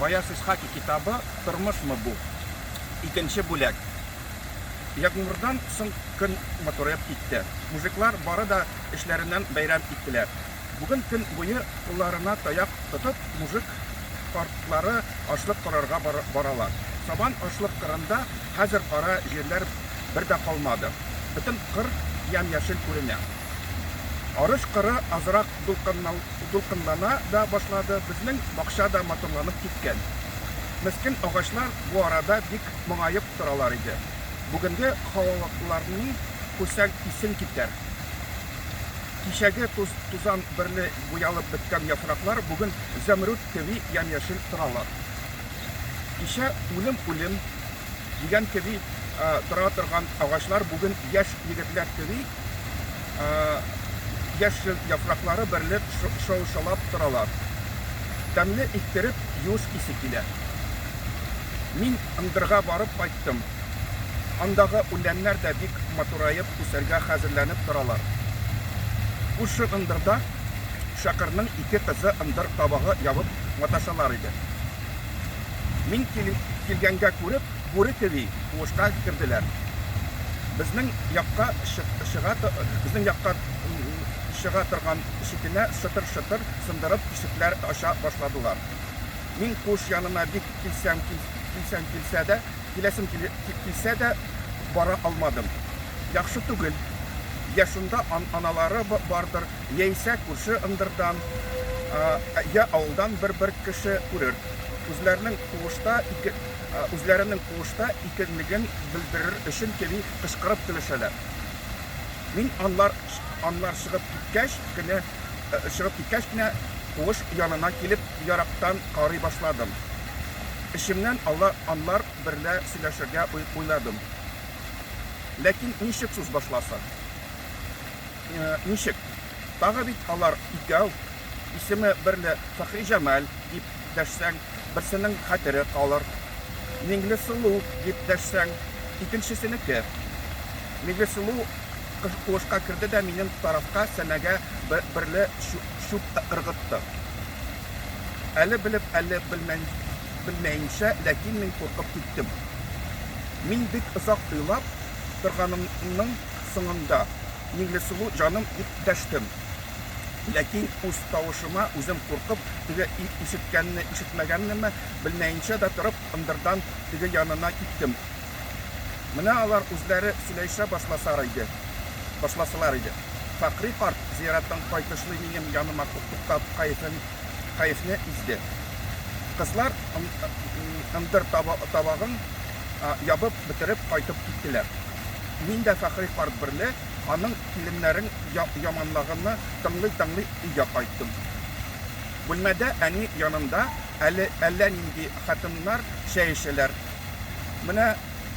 Баяс Исхаки китабы «Тормышмы бу?» Икенче бүләк. Ягъмурдан соң көн матурайып китте. Мужиклар бары да эшләреннән бәйрәм иттеләр. Бүген көн буе кулларына таяк тотып, мужик картлары ашлык карарга баралар. Сабан ашлык кырында хәзер кара җирләр бер дә калмады. Бөтен кыр ямь-яшел күренә. Арыш кыры азрак дулкынлана да башлады. Безнең бакча да матурланып киткән. Мескен агачлар бу арада бик моңаеп торалар иде. Бүгенге халыкларның күсәк исен китәр. Кичәге тузан берле буялып беткән яфраклар бүген зәмруд кеби ямь-яшел торалар. Кичә үлем дигән кеби тора торган агачлар бүген яшь егетләр кеби яшел яфраклары берле шау-шаулап торалар. Тәмле иттереп юш исе килә. Мин ындырга барып кайттым. Андагы үләннәр дә бик матурайып үсәргә хәзерләнеп торалар. Ушы ындырда Шакырның ике кызы ындыр табагы ябып маташалар иде. Мин килгәнгә күреп, бүре кеби куышка кирделәр. Безнең якка чыга торган ишекенә шытыр-шытыр сындырып ишекләр аша башладылар. Мин куш янына бик килсәм килсә дә бара алмадым. Яхшы түгел. Я шунда аналары бардыр, яисә күрше ындырдан, я авылдан бер кеше күрер. Үзләренең куышта икәнлеген белдерер өчен кеби кычкырып көлешәләр. Мин анлар чыгып киткәч кенә куыш янына килеп ярактан карый башладым. Эшемнән анлар берлә сөйләшергә уйладым. Ләкин ничек сүз башласа? Ничек? Тагы бит алар икәү, исеме берле Фәхри Җамал дип дәшсәң, берсенең хәтере калыр. Миңлесылу дип дәшсәң, икенчесенеке. Миңлесылу куышка керде дә минем тарафка сәнәгә берле шуп ыргытты. Әле белеп, әле белмәенчә, ләкин мин куркып киттем. Мин бик озак уйлап торганымның соңында Миңлесылу җаным дип дәштем. Ләкин үз тавышыма үзем куркып, теге ишетмәгәннеме белмәенчә дә торып, ындырдан теге янына киттем. Менә алар үзләре сөйләшә башласалар иде. Фәхри карт зираттан кайтышлый минем яныма туктап кайфны изде. Кызлар ындыр табагын ябып бетереп кайтып киттеләр. Мин дә Фәхри карт берле аның киленнәрен яманлаганны тыңлый өйгә кайттым. Бүлмәдә әни янында әллә нинди хатыннар чәй эчәләр. Менә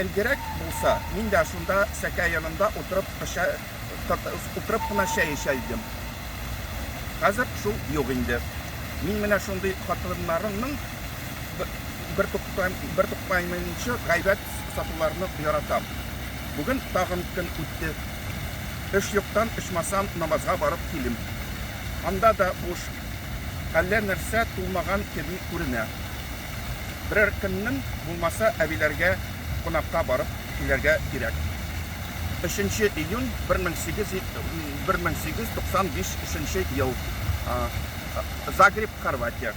элгәрәк булса, мин дә шунда сәкә янында утырып кына чәй эчә идем. Хәзер шул юк инде. Мин менә шундый хатыннарның бер туктамаенча гайбәт сатуларны яратам. Бүген тагын көн үтте. Эш юктан ичмасам намазга барып килим. Анда да буш, әллә нәрсә тулмаган кеби күренә. Берәр көннән булмаса әбиләргә кунакка барып килергә кирәк. 3 июнь 1895 ел. Загреб, Хорватия.